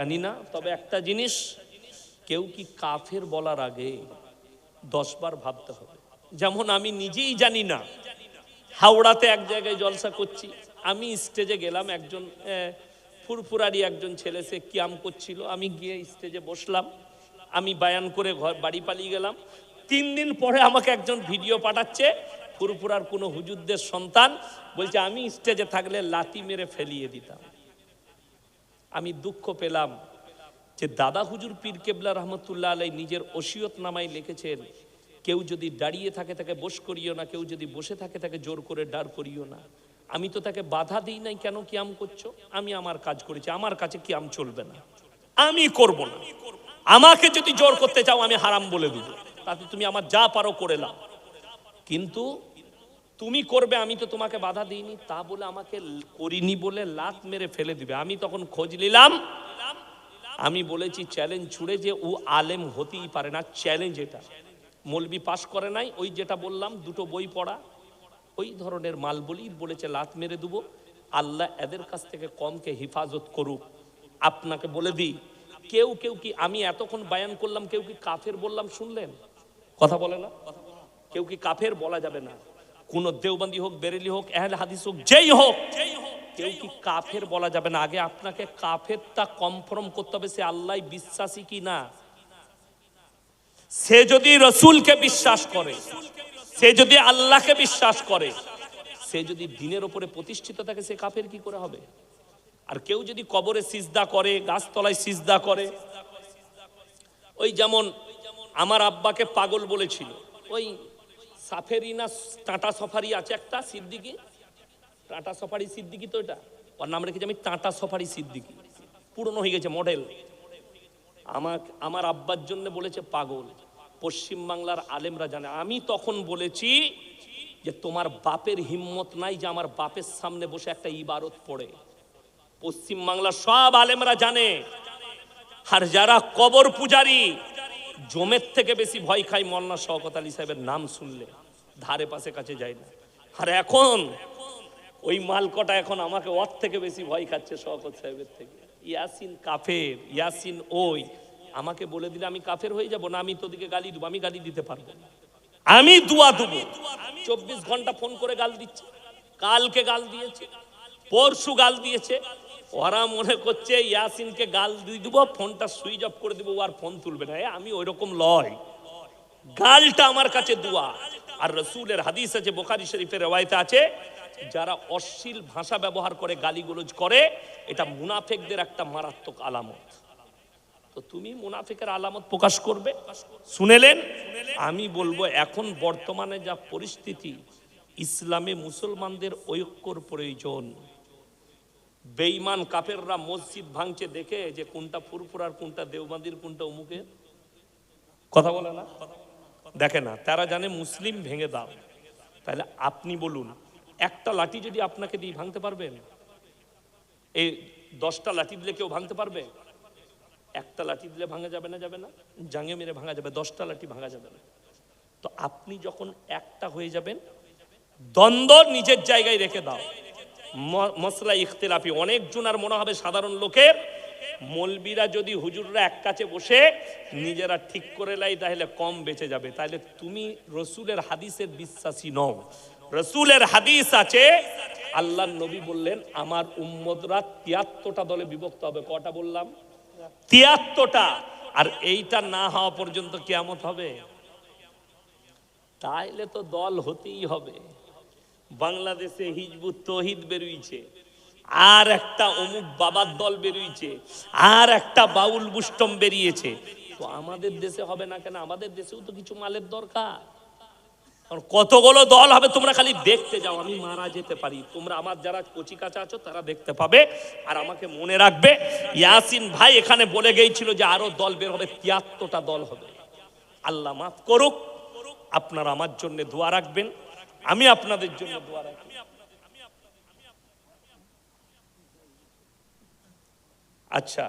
জানি না, তবে একটা জিনিস, কেউ কি কাফের বলার আগে 10 বার ভাবতে হবে। যেমন আমি নিজেই জানি না, হাওড়াতে এক জায়গায় জলসা করছি, আমি স্টেজে গেলাম, একজন ফুরফুরারি একজন ছেলে সে কিয়াম করছিল, আমি গিয়ে স্টেজে বসলাম, আমি বায়ান করে বাড়ি পালিয়ে গেলাম। 3 দিন পরে আমাকে একজন ভিডিও পাঠাচ্ছে, ফুরফুরার কোনো হুজুরদের সন্তান বলছে আমি স্টেজে থাকলে লাথি মেরে ফেলিয়ে দিতাম। আমি দুঃখ পেলাম যে দাদা হুজুর পীর কেবলা রহমতুল্লাহ আলাই নিজের ওসিয়ত নামায় লিখেছেন, কেউ যদি দাঁড়িয়ে থাকে তাকে বস করিও না, কেউ যদি বসে থাকে তাকে জোর করে দাঁড় করিও না। আমি তো তাকে বাধা দিই নাই, কেন কিয়াম করছো? আমি আমার কাজ করেছি, আমার কাছে কিয়াম চলবে না, আমি করব না। আমাকে যদি জোর করতে চাও আমি হারাম বলে দেব, তাতে তুমি আমার যা পারো করে নাও, কিন্তু তুমি করবে, আমি তো তোমাকে বাধা দিইনি। তা বলে আমাকে করিনি বলে লাত মেরে ফেলে দিবে। আমি তখন খোঁজ নিলাম, আমি বলেছি চ্যালেঞ্জ ছুড়ে যে ও আলেম হতেই পারে না, চ্যালেঞ্জ এটা। মৌলবি পাশ করে নাই, ওই যেটা বললাম 2টো বই পড়া, ওই ধরনের মাল বলি, বলেছে লাত মেরে দেবো। আল্লাহ এদের কাছ থেকে কমকে হেফাজত করুক। আপনাকে বলে দিই, কেউ কি আমি এতক্ষণ বায়ান করলাম, কেউ কি কাফের বললাম শুনলেন? কথা বলে না, কেউ কি কাফের বলা যাবে না। কোন দেওবন্দি হোক, বেরেলি হোক, আহলে হাদিস হোক, যেই হোক, কেউ কি কাফের বলা যাবে না। আগে আপনাকে কাফেরটা কনফার্ম করতে হবে সে আল্লাহ বিশ্বাসী কি না। সে যদি রসুলকে বিশ্বাস করে, সে যদি আল্লাহকে বিশ্বাস করে, সে যদি দ্বীনের উপরে প্রতিষ্ঠিত থাকে, সে কাফের কি করে হবে? আর কেউ যদি কবরে সিজদা করে, গাছতলায় সিজদা করে, ওই যেমন আমার আব্বাকে পাগল বলেছিল, ওই সাফেরি না টাটা সফারি আছে একটা সিদ্দিকি, টাটা সফারি সিদ্দিকি, তো এটা ওর নাম রেখেছি আমি টাটা সফারি সিদ্দিকি, পুরনো হয়ে গেছে মডেল। আমার আব্বার জন্য বলেছে পাগল, পশ্চিমবাংলার আলেমরা জানে। আমি তখন বলেছি যে তোমার বাপের হিম্মত নাই যে আমার বাপের সামনে বসে একটা ইবারত পড়ে। পশ্চিমবাংলার সব আলেমরা জানে। আর যারা কবর পূজারী, জমের থেকে বেশি ভয় খায় মওলানা শওকত আলী সাহেবের নাম শুনলে, ধারে পাশে কাছে যায় না। আর এখন ওই মালকটা এখন আমাকে ওর থেকে বেশি ভয় খাচ্ছে শওকত সাহেবের থেকে। ইয়াসিন কাফের, ইয়াসিন ওই, আমাকে বলে দিলে আমি কাফের হয়ে যাব না? আমি তোদিকে গালি দেবো? আমি গালি দিতে পারবো না, আমি দুয়া দেবো। 24 ঘন্টা ফোন করে গাল দিচ্ছে, কালকে গাল দিয়েছে, পরশু গাল দিয়েছে। ওরা মনে করছে ইয়াসিনকে গাল দিয়ে দেবো, ফোনটা সুইচ অফ করে দেবো, আর ফোন তুলবে না। আমি ওইরকম লয়, গালটা আমার কাছে দুয়া। আর রসুলের হাদিস আছে, বুখারী শরীফের রওয়ায়েতে আছে, যারা অশ্লীল ভাষা ব্যবহার করে, গালিগুলোজ করে, এটা মুনাফিকদের একটা মারাত্মক আলামত। তো তুমি মুনাফিকের আলামত প্রকাশ করবে? শুনেলেন? আমি বলবো এখন বর্তমানে যা পরিস্থিতি, ইসলামে মুসলমানদের ঐক্যর প্রয়োজন। বেঈমান কাফেররা মসজিদ ভাঙছে দেখে যে কোনটা ফুরফুরার, কোনটা দেওবন্দির, কোনটা অমুকের, কথা বলে না, দেখে না, তারা জানে মুসলিম ভেঙে দাও। তাহলে আপনি বলুন, একটা লাঠি যদি আপনাকে দিয়ে ভাঙতে পারবেন? এই 10টা লাঠি দিলে কেউ ভাঙতে পারবে? একটা লাঠি দিলে ভাঙা যাবে না? যাবে না? জাঙ্গে মেরে ভাঙা যাবে, 10টা লাঠি ভাঙা যাবে না। তো আপনি যখন একটা হয়ে যাবেন, দ্বন্দ্ব নিজের জায়গায় রেখে দাও। মসলা ইখতিলাফি অনেকজন, আর মনে হবে সাধারণ লোকের, মৌলবীরা যদি হুজুররা এক কাছে বসে নিজেরা ঠিক করে লাই তাহলে কম বেঁচে যাবে। তাহলে তুমি রসুলের হাদিসের বিশ্বাসী নও। রসুলের হাদিস আছে, আল্লাহর নবী বললেন আমার উম্মতরা 73টা দলে বিভক্ত হবে। কটা বললাম? 73টা। আর এইটা না হওয়া পর্যন্ত কিয়ামত হবে। তাইলে তো দল হতেই হবে। বাংলাদেশে হিজবুত তৌহিদ বেরিয়েছে, আর একটা অমুক বাবার দল বেরিয়েছে, আর একটা বাউল বুষ্টম বেরিয়েছে। তো আমাদের দেশে হবে না কেন? আমাদের দেশেও তো কিছু মালের দরকার। কতগুলো দল হবে তোমরা খালি দেখতে যাও, আমি মারা যেতে পারি। তোমরা আমার যারা কচি কাঁচা আছো তারা দেখতে পাবে। আর আমাকে মনে রাখবে, ইয়াসিন ভাই এখানে বলে গিয়েছিল যে আরো দল বের হবে, 73টা দল হবে। আল্লাহ মাফ করুক। আপনারা আমার জন্য দোয়া রাখবেন, আমি আপনাদের জন্য দোয়া রাখি। আচ্ছা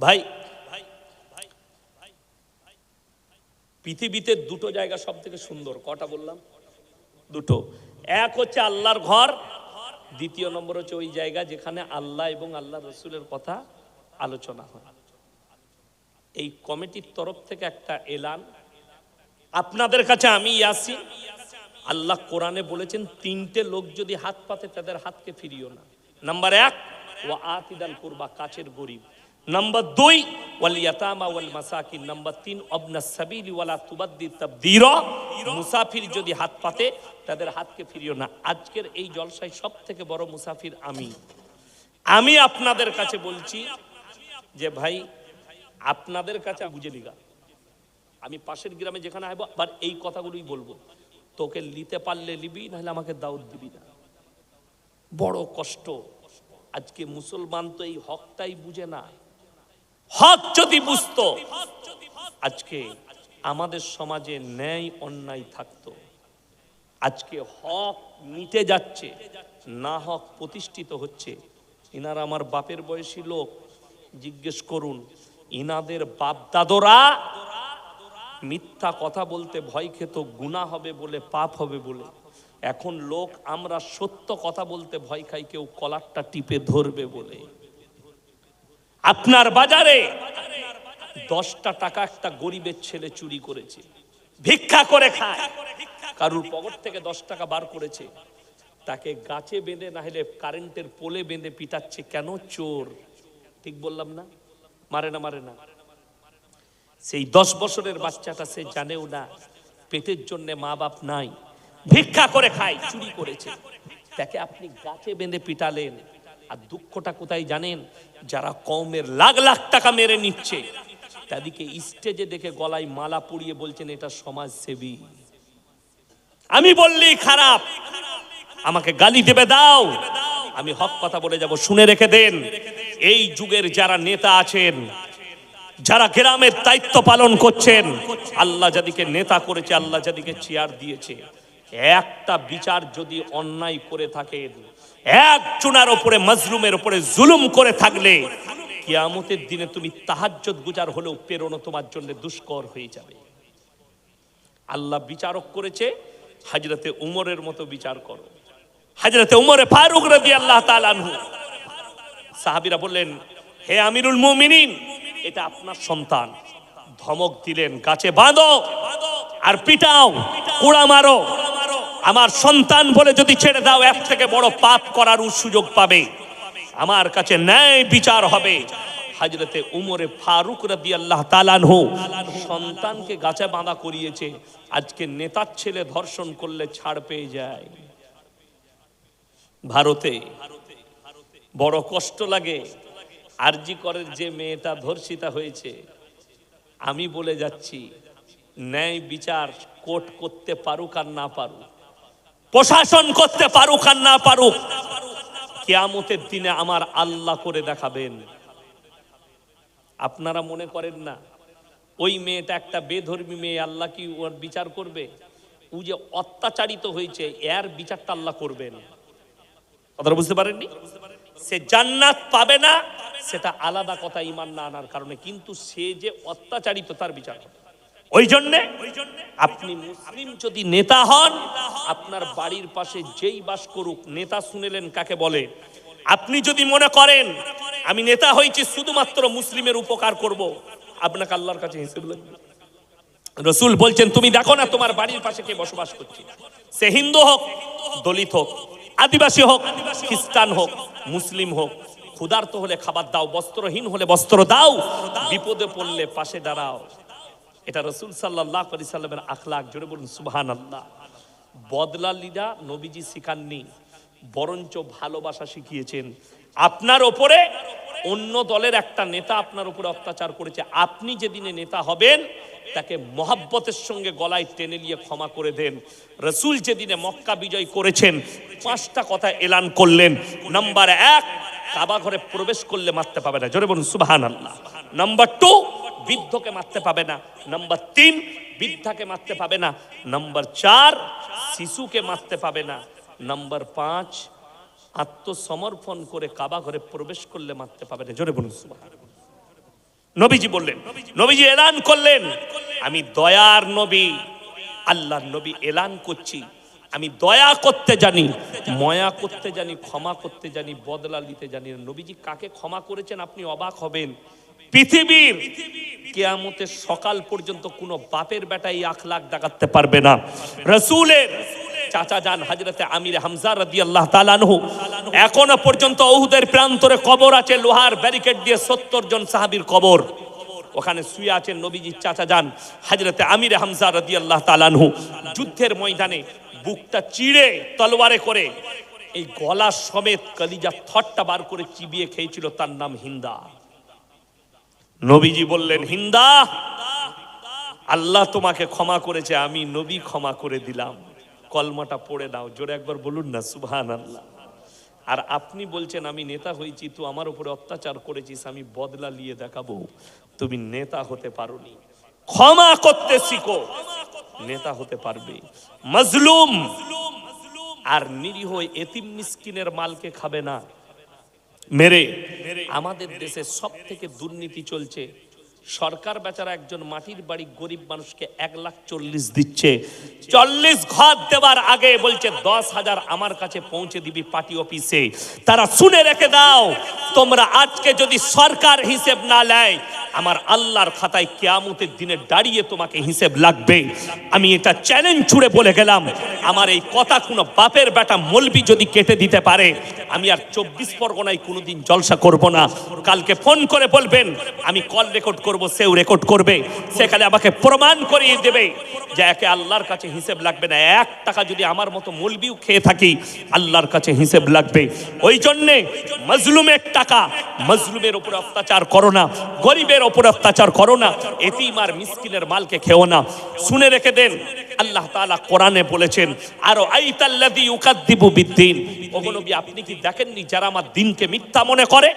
ভাই, পৃথিবীতে 2টো জায়গা সব থেকে সুন্দর। কটা বললাম? 2টো। এক হচ্ছে আল্লাহর ঘর, দ্বিতীয় নম্বর হচ্ছে ওই জায়গা যেখানে আল্লাহ এবং আল্লাহ রসুলের কথা আলোচনা হয়। এই কমিটির তরফ থেকে একটা এলান আপনাদের কাছে আমি ইয়াসিন, আল্লাহ কোরআনে বলেছেন তিনটে লোক যদি হাত পাতে তাদের হাতকে ফিরিও না। নাম্বার 1 ওয়া আতিদাল কুরবা, কাছের গরিব। নাম্বার 2 ওয়াল ইয়াতামা ওয়াল মাসাকিন। নাম্বার 3 আবনাস সাবিলি ওয়ালা তুবাদ্দি তাবদীরা, মুসাফির যদি হাত পাতে তাদের হাতকে ফিরিও না। আজকের এই জলসায় সব থেকে বড় মুসাফির আমি আপনাদের কাছে বলছি যে ভাই আপনাদের কাছে বুঝে নিগা, আমি পাশের গ্রামে যেখানে আসবো আবার এই কথাগুলোই বলবো, তোকে নিতে পারলে নিবি, নাহলে আমাকে দাওয়াত দিবি না। বড় কষ্ট। আজকে মুসলমান তো এই হকটাই বুঝে না। হক যদি বুঝতো আজকে আমাদের সমাজে ন্যায় অন্যায় থাকতো। আজকে হক মিটে যাচ্ছে, না হক প্রতিষ্ঠিত হচ্ছে। ইনারা আমার বাপের বয়সী লোক, জিজ্ঞেস করুন ইনাদের বাপ দাদরা মিথ্যা কথা বলতে ভয় খেত, গুনাহ হবে বলে, পাপ হবে বলে। এখন লোক আমরা সত্য কথা বলতে ভয় খাই, কেউ কলারটা টিপে ধরবে বলে। আপনার বাজারে 10টা টাকা একটা গরিবের ছেলে চুরি করেছে, ভিক্ষা করে খায়, কারুর পকেট থেকে 10 টাকা বার করেছে, তাকে গাছে বেঁধে না হলে কারেন্টের পোলে বেঁধে পিটাচ্ছে। কেন? চোর। ঠিক বললাম না? মারে না? সেই 10 বছরের বাচ্চাটা সে জানেও না পেটের জন্য মা বাপ নাই, ভিক্ষা করে খায়, চুরি করেছে, তাকে আপনি গাছে বেঁধে পিটালেন। আর দুঃখটা কোথায় জানেন? যারা কওমের লাখ লাখ টাকা মেরে নিচ্ছে তাদেরকে স্টেজে দেখে গলায় মালা পরিয়ে বলছেন এটা সমাজসেবী। আমি বললেই খারাপ, আমাকে গালি দেবে দাও, আমি হক কথা বলে যাব। শুনে রেখে দেন, এই যুগের যারা নেতা আছেন, যারা গ্রামের দায়িত্ব পালন করছেন, আল্লাহ যাদেরকে নেতা করেছে, আল্লাহ যাদেরকে চেয়ার দিয়েছে, একটা বিচার যদি অন্যায় করে থাকেন, একজনের উপরে মাজলুমের উপরে জুলুম করে থাকলে কিয়ামতের দিনে তুমি তাহাজ্জুদ গুজার হলেও পেরোনো তোমার জন্য দুষ্কর হয়ে যাবে। আল্লাহ বিচারক করেছে, হযরতে উমরের মতো বিচার করো। হযরতে উমরে ফারুক রাদিয়াল্লাহু তাআলা আনহু, সাহাবীরা বললেন হে আমিরুল মুমিনিন, এটা আপনার সন্তান। ধমক দিলেন, গাছে বাঁধো আর পিটাও, কুড়া মারো। আমার সন্তান বলে যদি ছেড়ে দাও, এর থেকে বড় পাপ করার সুযোগ পাবে। আমার কাছে ন্যায় বিচার হবে। হযরতে উমরে ফারুক রাদিয়াল্লাহু তাআলা আনহু সন্তানকে গাছে বাঁধা করিয়েছে। আজকে নেতার ছেলে ধর্ষণ করলে ছাড় পেয়ে যায়। ভারতে বড় কষ্ট লাগে। আরজি করের যে মেয়েটা ধর্ষিতা হয়েছে, আমি বলে যাচ্ছি ন্যায় বিচার কোর্ট করতে পারুক আর না পারুক, প্রশাসন করতে পারুক আর না পারুক, কিয়ামতের দিনে আমার আল্লাহ করে দেখাবেন। আপনারা মনে করেন না ওই মেয়েটা একটা বেধর্মী মেয়ে, আল্লাহ কি ওর বিচার করবে? ও যে অত্যাচারিত হয়েছে, এর বিচারটা আল্লাহ করবেন। কথাটা বুঝতে পারেননি? সে জান্নাত পাবে না সেটা আলাদা কথা, ঈমান না আনার কারণে, কিন্তু সে যে অত্যাচারিত তার বিচার হবে। ওই জন্য আপনি মুসলিম যদি নেতা হন, আপনার বাড়ির পাশে যেই বাস করুক, নেতা শুনেলেন কাকে বলে। আপনি যদি মনে করেন আমি নেতা হয়েছি শুধুমাত্র মুসলিমের উপকার করব, আপনাকে আল্লাহর কাছে হিসেব লাগবে। রাসূল বলছেন তুমি দেখো না তোমার বাড়ির পাশে কে বসবাস করছে, সে হিন্দু হোক, দলিত হোক, আদিবাসী হোক, খ্রিস্টান হোক, মুসলিম হোক, ক্ষুধার্ত হলে খাবার দাও, বস্ত্রহীন হলে বস্ত্র দাও, বিপদে পড়লে পাশে দাঁড়াও। এটা রাসূল সাল্লাল্লাহু আলাইহি সাল্লামের আখলাক। জোরে বলুন সুবহানাল্লাহ। বদলা লিডা নবীজি শিখাননি, বরঞ্চ ভালোবাসা শিখিয়েছেন। আপনার ওপরে অন্য দলের একটা নেতা আপনার উপরে অত্যাচার করেছে, আপনি যেদিনে নেতা হবেন তাকে মহব্বতের সঙ্গে গলায় টেনে নিয়ে ক্ষমা করে দেন। রাসূল যেদিনে মক্কা বিজয় করেছেন 5টা কথা এলান করলেন। নাম্বার 1, কাবা ঘরে প্রবেশ করলে মারতে পাবে না। জোরে বলুন সুবহানাল্লাহ। নাম্বার 2, বৃদ্ধকে মারতে পাবে না। নাম্বার 3, বৃদ্ধাকে মারতে পাবে না। নাম্বার 4, শিশুকে মারতে পাবে না। নাম্বার 5, আত্মসমর্পণ করে কাবা ঘরে প্রবেশ করলে মারতে পাবে না। জোরে বলুন সুবহানাল্লাহ। নবীজি বললেন, নবীজি এলান করলেন, আমি দয়ার নবী, আল্লাহর নবী এলান করছি, আমি দয়া করতে জানি, ময়া করতে জানি, ক্ষমা করতে জানি, বদলা নিতে জানি না। নবীজি কাকে ক্ষমা করেছেন আপনি অবাক হবেন। পৃথিবীর কিয়ামতের সকাল পর্যন্ত কোনো বাপের বেটা এই আখলাক দেখাতে পারবে না। রাসূলের চাচা যান হযরতে আমির হামজা রাদিয়াল্লাহু তাআলা আনহু, এখনো পর্যন্ত উহুদের প্রান্তরে কবর আছে, লোহার ব্যারিকেড দিয়ে 70 জন সাহাবীর কবর, ওখানে শুয়ে আছেন নবীজির চাচা যান হযরতে আমির হামজা রাদিয়াল্লাহু তাআলা আনহু। যুদ্ধের ময়দানে বুকটা চিড়ে তলোয়ারে করে এই গলা সমেত কলিজা থটটা বার করে চিবিয়ে খেয়েছিল, তার নাম হিন্দা। নবীজি বললেন, হিন্দা, আল্লাহ তোমাকে ক্ষমা করেছে, আমি নবী ক্ষমা করে দিলাম, কলমাটা পড়ে নাও। জোরে একবার বলুন না সুবহানাল্লাহ। আর আপনি বলছেন আমি নেতা হয়েছি, তুই আমার উপরে অত্যাচার করেছিস, আমি বদলা নিয়ে দেখাবো। তুমি নেতা হতে পারোনি, ক্ষমা করতে শিখো, নেতা হতে পারবে। মজলুম আর নিরীহ এতিম মিসকিনের মালকে খাবে না মেরে। আমাদের দেশে সব থেকে দুর্নীতি চলছে। সরকার বেচারা একজন মাটির বাড়ি গরিব মানুষকে 1,40,000 দিচ্ছে, 40 ঘর দেওয়ার আগে বলছে 10,000 আমার কাছে পৌঁছে দিবি পার্টি অফিসে। তারা শুনে রেখে দাও, তোমরা আজকে যদি সরকার হিসেব না নেয়, আমার আল্লাহর খাতায় কিয়ামতের দিনে দাঁড়িয়ে তোমাকে হিসেব লাগবে। আমি এটা চ্যালেঞ্জ ছুড়ে বলে গেলাম, আমার এই কথা কোনো বাপের বেটা মলবি যদি কেটে দিতে পারে, আমি আর 24 পরগনায় কোনোদিন জলসা করব না। কালকে ফোন করে বলবেন, আমি কল রেকর্ড করব, সেও রেকর্ড করবে, সেখানে আমাকে প্রমাণ করিয়ে দেবে যে একে আল্লাহর কাছে হিসেব লাগবে না। 1 টাকা যদি আমার মতো মলবিও খেয়ে থাকি, আল্লাহর কাছে হিসেব লাগবে। ওই জন্যে মজলুমের টাকা, মজলুমের উপরে অত্যাচার করো না, গরিবের উপরে অত্যাচার করো না, এতিম আর মিসকিনের মালকে খেও না। শুনে রেখে দেন, আল্লাহ তাআলা কোরআনে বলেছেন, আরো আইতাল্লাযী ইউকাদ্দিবু বিদ্দীন, ওগো নবী আপনি কি দেখেননি যারা আমার দিনকে মিথ্যা মনে করে?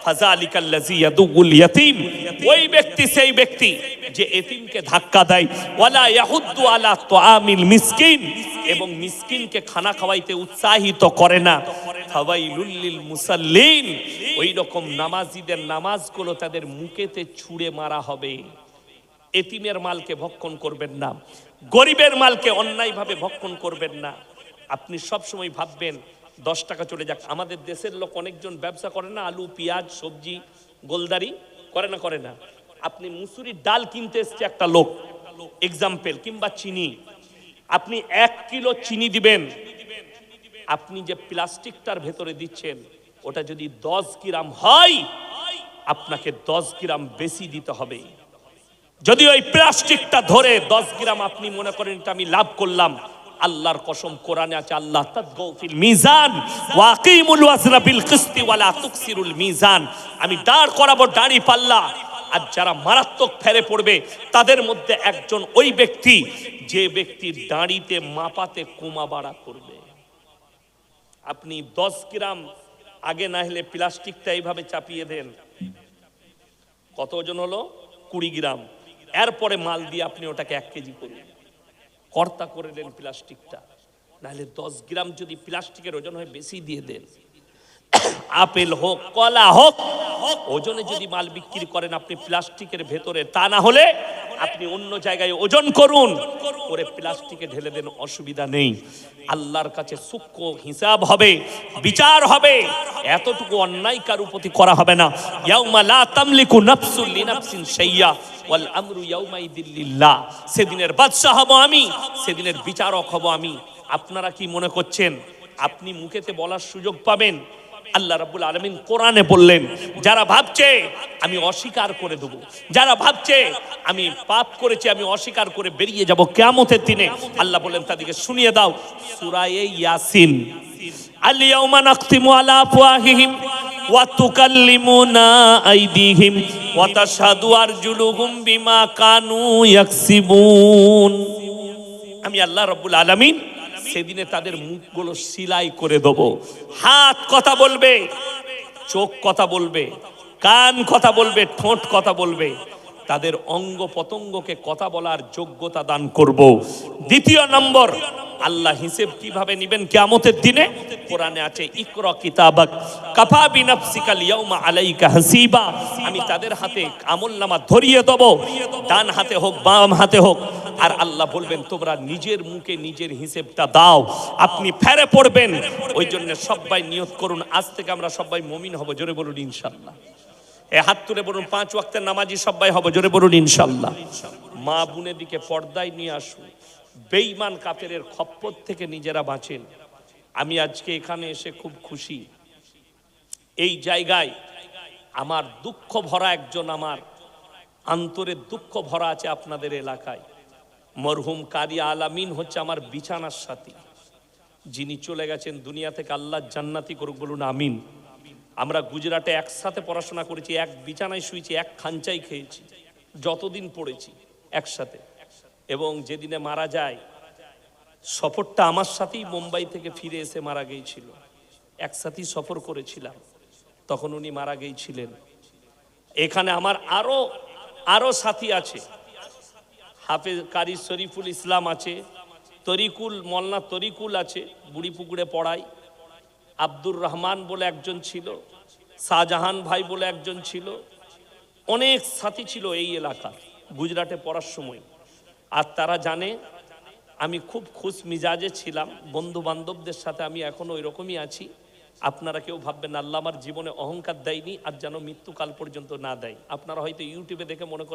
ফাযালিকাল্লাযী ইয়াদুল ইয়াতীম, ওই ব্যক্তি সেই ব্যক্তি যে এতিমকে ধাক্কা দেয়, ওয়ালা ইয়াহুদ্দু আলা তুআমিল মিসকিন, এবং মিসকিনকে খানা খাওয়াইতে উৎসাহিত করে না। ফাওয়াইলুল লিল মুসাল্লিন, ওই রকম নামাজীদের নামাজগুলো তাদের মুখেতে ছুঁড়ে মারা হবে। এতিমের মালকে ভক্ষণ করবেন না, গরিবের মালকে অন্যায়ভাবে ভক্ষণ করবেন না। আপনি সব সময় ভাববেন 10 টাকা চলে যাক। আমাদের দেশের লোক অনেকজন ব্যবসা করে না, আলু পেঁয়াজ সবজি গোলদারি করে না। আপনি মুসুরির ডাল কিনতে এসছে একটা লোক, এক্সাম্পল, কিংবা চিনি, আপনি 1 কিলো চিনি দিবেন, আপনি যে প্লাস্টিকটার ভেতরে দিচ্ছেন ওটা যদি 10 গ্রাম হয়, আপনাকে 10 গ্রাম বেশি দিতে হবে। যদি ওই প্লাস্টিকটা ধরে 10 গ্রাম আপনি মনে করেন এটা আমি লাভ করলাম, আল্লাহর কসম কোরআনে আছে, আল্লাহ তাতগাউ ফিল মিজান ওয়া আকিমুল ওয়াজনা বিল কিসতি ওয়া লা তুকসিরুল মিজান, আমি দাঁড় করাবো দাঁড়ি পাল্লা। আর যারা মারাত্মক ফেরে পড়বে তাদের মধ্যে একজন ওই ব্যক্তি যে ব্যক্তি দাঁড়িতে মাপাতে কমা বাড়া করবে। আপনি 10 গ্রাম আগে না হলে প্লাস্টিকটা এইভাবে চাপিয়ে দেন, কত ওজন হলো? 20 গ্রাম। এরপরে মাল দিয়ে আপনি ওটাকে 1 কেজি করুন, কর্তা করে দেন প্লাস্টিকটা, নাহলে 10 গ্রাম যদি প্লাস্টিকের ওজন হয় বেশি দিয়ে দেন। আপেল হোক কলা হোক, ওজনে যদি মাল বিক্রি করেন আপনি প্লাস্টিকের ভেতরে, তা না হলে আপনি অন্য জায়গায় ওজন করুন, করে প্লাস্টিকে ঢেলে দেন, অসুবিধা নেই। আল্লাহর কাছে সূক্ষ্ম হিসাব হবে, বিচার হবে, এতটুকু অন্যায় কারো প্রতি করা হবে না। ইয়াউমা লা তামলিকু নাফসুন লিনাফসিন শাইয়্যা ওয়াল আমরু ইয়াউমাইযিন লিল্লাহ, সেদিনের বাদশা হব আমি, সেদিনের বিচারক হব আমি। আপনারা কি মনে করছেন আপনি মুখেতে বলার সুযোগ পাবেন? আল্লাহ রাব্বুল আলামিন কোরআনে বললেন, যারা ভাবছে আমি অস্বীকার করে দেব, যারা ভাবছে আমি পাপ করেছি আমি অস্বীকার করে বেরিয়ে যাব কিয়ামতের দিনে, আল্লাহ বলেন তাদেরকে শুনিয়ে দাও সূরা ইয়াসিন, আল ইয়াউমা নাখতিমু আলা আফওয়াহিহিম ওয়া তুকাল্লিমুনা আইদিহিম ওয়া তাশহাদু আরজুলুহুম বিমা কানু ইয়াকসিবুন। আমি আল্লাহ রাব্বুল আলামিন সেদিনে তাদের মুখগুলো সিলাই করে দেব। হাত কথা বলবে, চোখ কথা বলবে, কান কথা বলবে, ঠোঁট কথা বলবে, তাদের অঙ্গ পতঙ্গকে কথা বলার যোগ্যতা দান করব। দ্বিতীয় নম্বর, আল্লাহ হিসেব কিভাবে নেবেন কিয়ামতের দিনে? কোরআনে আছে, ইকরা কিতাবাক কাফা বিনাফসিকাল ইয়াউমা আলাইকা হাসিবা। আমি তাদের হাতে আমলনামা ধরিয়ে দেব, ডান হাতে হোক বাম হাতে হোক, আর আল্লাহ বলবেন তোমরা নিজের মুখে নিজের হিসেবটা দাও, আপনি ফেরে পড়বেন। ওই জন্য সবাই নিয়ত করুন, আজ থেকে আমরা সবাই মুমিন হব, জোরে বলুন ইনশাআল্লাহ। এ হাত তুলে বলুন 5 ওয়াক্তের নামাজি সবাই হব, জোরে বলুন ইনশাআল্লাহ। মা বোনের দিকে পর্দায় নিয়ে আসুন, বেঈমান কাফেরের খপ্পর থেকে নিজেরা বাঁচেন। আমি আজকে এখানে এসে খুব খুশি। এই জায়গায় আমার দুঃখ ভরা একজন, আমার অন্তরের দুঃখ ভরা আছে আপনাদের এলাকায়। মরহুম কারি আলামিন হচ্ছে আমার বিছানার সাথী, যিনি চলে গেছেন দুনিয়া থেকে, আল্লাহ জান্নাতি করুক, বলুন আমিন। আমরা গুজরাটে একসাথে পড়াশোনা করেছি, এক বিছানায় শুয়েছি, এক খাঞ্চাই খেয়েছি, যতদিন পড়েছি একসাথে। এবং যেদিনে মারা যায়, সফরটা আমার সাথেই মুম্বাই থেকে ফিরে এসে মারা গিয়েছিল, একসাথেই সফর করেছিলাম, তখন উনি মারা গিয়েছিলেন। এখানে আমার আরো সাথী আছে, হাফেজ কারি শরীফুল ইসলাম আছে, তরিকুল মোল্লা তরিকুল আছে, বুড়িপুকুরে পড়ায়। আব্দুর রহমান বলে একজন ছিল, শাহজাহান ভাই বলে একজন ছিল, অনেক সাথী ছিল এই এলাকার গুজরাটে পড়ার সময়। আর তারা জানে আমি খুব খুশ মিজাজে ছিলাম, বন্ধু বান্ধবদের সাথে আমি এখনো ওই রকমই আছি। আপনারা কেউ ভাববেন আল্লাহ আমার জীবনে অহংকার দেয়নি, আর যেন মৃত্যুকাল পর্যন্ত না দেয়। আপনারা হয়তো ইউটিউবে দেখে মনে করেন